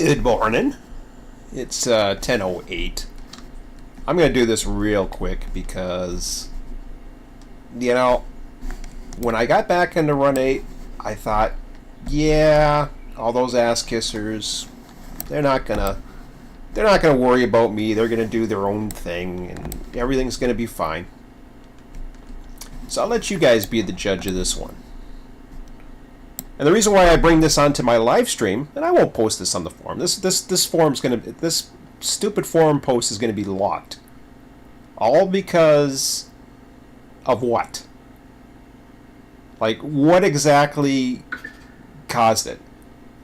Good morning. It's 10:08. I'm going to do this real quick because, when I got back into Run 8, I thought, yeah, all those ass kissers, they're not going to worry about me. They're going to do their own thing and everything's going to be fine. So I'll let you guys be the judge of this one. And the reason why I bring this onto my live stream, and I won't post this on the forum. This stupid forum post is gonna be locked. All because of what? Like, what exactly caused it?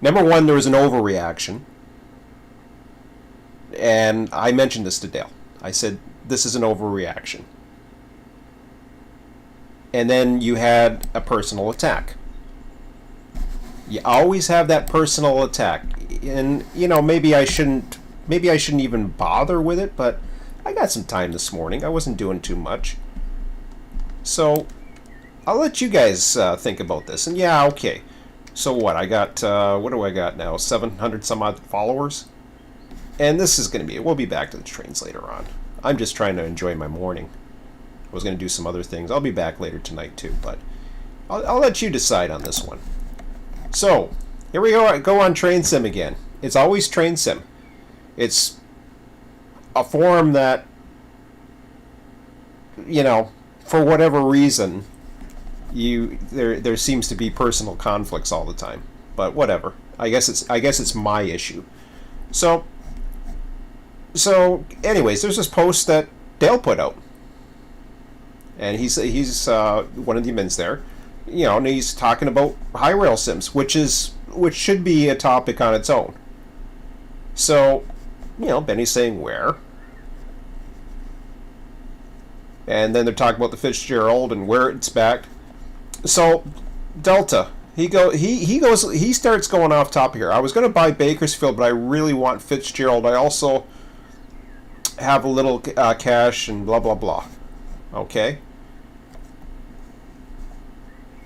Number one, there was an overreaction. And I mentioned this to Dale. I said, this is an overreaction. And then you had a personal attack. You always have that personal attack, and maybe I shouldn't even bother with it, but I got some time this morning. I wasn't doing too much, so I'll let you guys think about this. And yeah, okay. So what? I got what do I got now? 700 some odd followers, and this is gonna be. We'll be back to the trains later on. I'm just trying to enjoy my morning. I was gonna do some other things. I'll be back later tonight too, but I'll let you decide on this one. So, here we go on Train Sim again. It's always Train Sim. It's a forum that, for whatever reason, there seems to be personal conflicts all the time. But whatever. I guess it's my issue. So anyways, there's this post that Dale put out. And he's one of the admins there. And he's talking about high rail sims, which should be a topic on its own. So, Benny's saying where, and then they're talking about the Fitzgerald and where it's back. So, Delta, he starts going off topic here. I was going to buy Bakersfield, but I really want Fitzgerald. I also have a little cash and blah blah blah. Okay.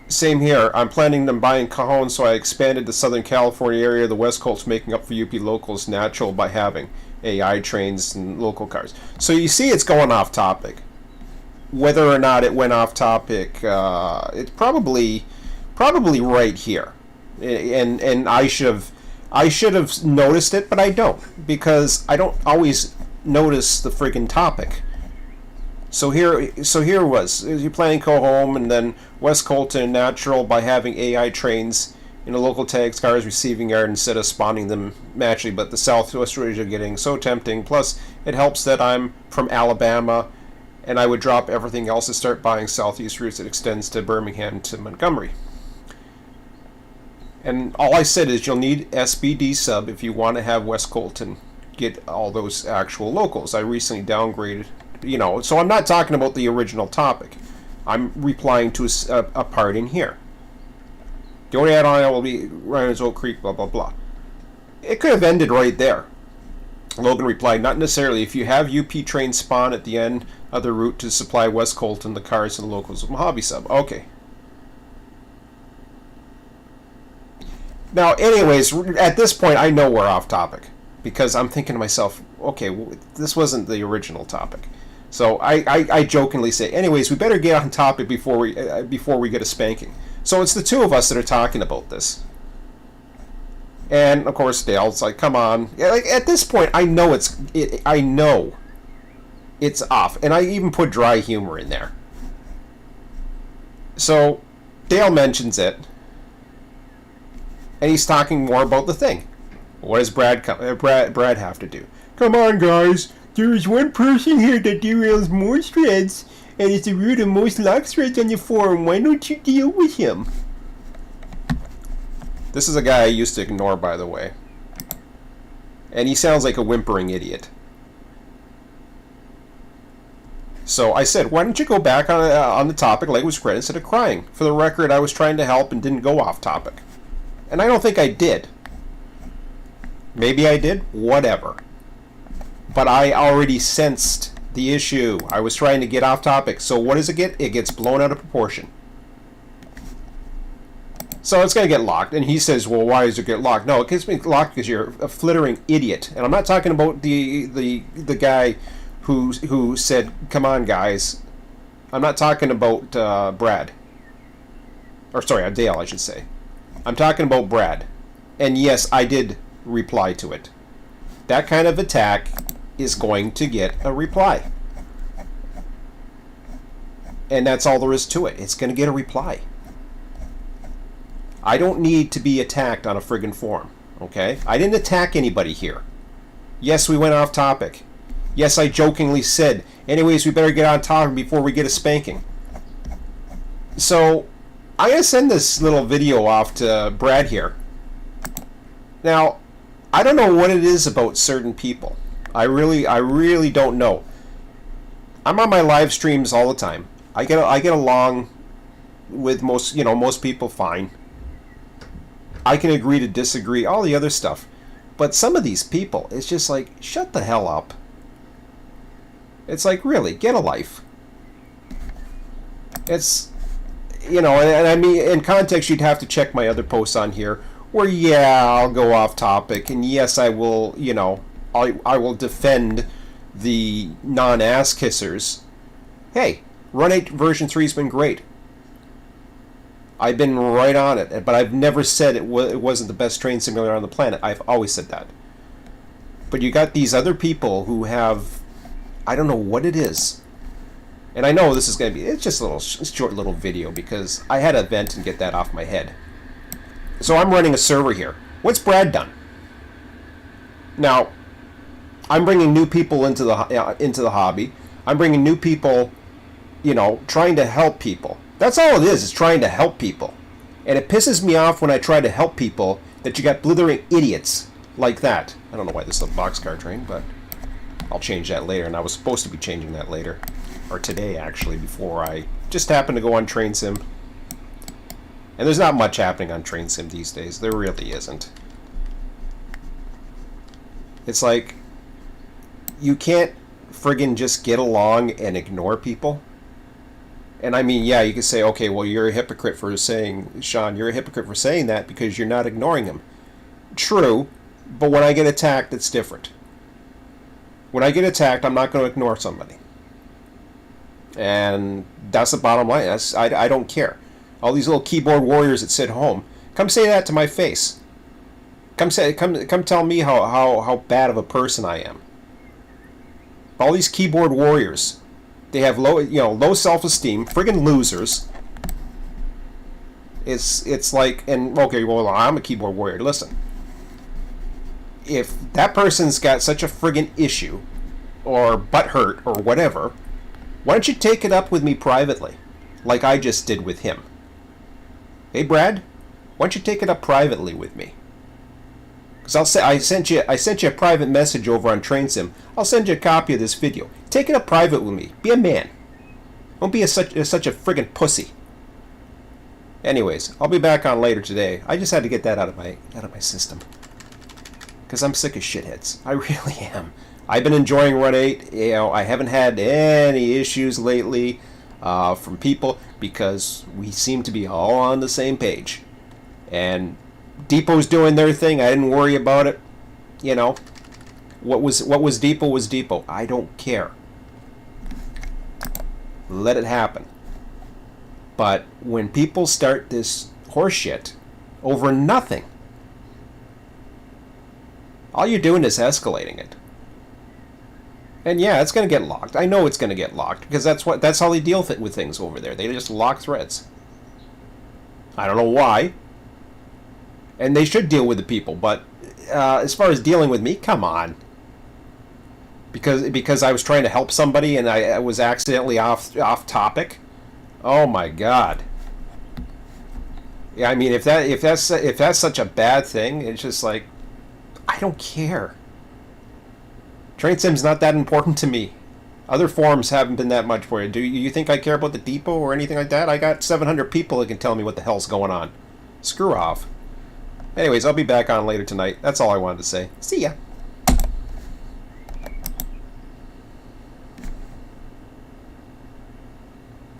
Same here. I'm planning on buying Cajon, so I expanded the Southern California area. The West Coast's making up for UP locals natural by having AI trains and local cars. So you see it's going off topic. Whether or not it went off topic, it's probably right here. And I should have noticed it, but I don't, because I don't always notice the friggin' topic. So here it was. You're planning Cajon, and then West Colton natural by having AI trains in a local tags cars receiving yard instead of spawning them naturally. But the Southwest routes are getting so tempting. Plus, it helps that I'm from Alabama, and I would drop everything else and start buying Southeast routes that extends to Birmingham to Montgomery. And all I said is you'll need SBD sub if you want to have West Colton get all those actual locals. I recently downgraded. So I'm not talking about the original topic. I'm replying to a part in here. The only add-on will be Ryan's Oak Creek, blah, blah, blah. It could have ended right there. Logan replied, not necessarily. If you have UP train spawn at the end of the route to supply West Colton, the cars and the locals with Mojave sub. Okay. Now, anyways, at this point, I know we're off topic. Because I'm thinking to myself, okay, well, this wasn't the original topic. So I jokingly say, anyways, we better get on topic before we get a spanking. So it's the two of us that are talking about this. And of course Dale's like, come on. Like, at this point, I know it's off, and I even put dry humor in there. So Dale mentions it, and he's talking more about the thing. What does Brad have to do? Come on, guys. There is one person here that derails more threads, and is the root of most lock threads on the forum. Why don't you deal with him? This is a guy I used to ignore, by the way. And he sounds like a whimpering idiot. So I said, why don't you go back on the topic like it was credit instead of crying? For the record, I was trying to help and didn't go off topic. And I don't think I did. Maybe I did. Whatever. But I already sensed the issue. I was trying to get off topic. So what does it get? It gets blown out of proportion. So it's going to get locked. And he says, well, why does it get locked? No, it gets me locked because you're a flittering idiot. And I'm not talking about the guy who said, come on, guys. I'm not talking about Brad. Or sorry, Dale, I should say. I'm talking about Brad. And yes, I did reply to it. That kind of attack is going to get a reply. And that's all there is to it. It's going to get a reply. I don't need to be attacked on a friggin' forum, okay? I didn't attack anybody here. Yes, we went off topic. Yes, I jokingly said, anyways, we better get on topic before we get a spanking. So, I'm going to send this little video off to Brad here. Now, I don't know what it is about certain people. I really don't know. I'm on my live streams all the time. I get along with most people fine. I can agree to disagree, all the other stuff. But some of these people, it's just like, shut the hell up. It's like, really, get a life. It's, and I mean, in context, you'd have to check my other posts on here, where, yeah, I'll go off topic, and yes, I will, I will defend the non-ass kissers. Hey, Run 8 version 3 has been great. I've been right on it, but I've never said it wasn't the best train simulator on the planet. I've always said that. But you got these other people who have, I don't know what it is. And I know this is going to be, it's just a short little video because I had to vent and get that off my head. So I'm running a server here. What's Brad done? Now, I'm bringing new people into the hobby. I'm bringing new people, trying to help people. That's all it is trying to help people. And it pisses me off when I try to help people that you got blithering idiots like that. I don't know why this is a boxcar train, but I'll change that later. And I was supposed to be changing that later. Or today, actually, before I just happened to go on Train Sim. And there's not much happening on Train Sim these days. There really isn't. It's like, you can't friggin' just get along and ignore people. And I mean, yeah, you could say, okay, well, you're a hypocrite for saying, Sean, you're a hypocrite for saying that because you're not ignoring him. True, but when I get attacked, it's different. When I get attacked, I'm not going to ignore somebody. And that's the bottom line. I don't care. All these little keyboard warriors that sit home, come say that to my face. Come tell me how bad of a person I am. All these keyboard warriors. They have low self-esteem, friggin' losers. It's like, and okay, well, I'm a keyboard warrior. Listen, if that person's got such a friggin' issue, or butthurt, or whatever, why don't you take it up with me privately, like I just did with him? Hey, Brad, why don't you take it up privately with me? Because I sent you a private message over on Train Sim. I'll send you a copy of this video. Take it up private with me. Be a man. Don't be such a friggin' pussy. Anyways, I'll be back on later today. I just had to get that out of my system. Because I'm sick of shitheads. I really am. I've been enjoying Run 8. I haven't had any issues lately from people because we seem to be all on the same page. And Depot's doing their thing. I didn't worry about it. What was Depot was Depot. I don't care. Let it happen. But when people start this horseshit over nothing, all you're doing is escalating it. And yeah, it's going to get locked. I know it's going to get locked because that's how they deal with things over there. They just lock threads. I don't know why. And they should deal with the people, but as far as dealing with me, come on. Because I was trying to help somebody and I was accidentally off topic. Oh my God. Yeah, I mean, if that's such a bad thing, it's just like, I don't care. Train Sim's not that important to me. Other forums haven't been that much for you. Do you think I care about the Depot or anything like that? I got 700 people that can tell me what the hell's going on. Screw off. Anyways, I'll be back on later tonight. That's all I wanted to say. See ya.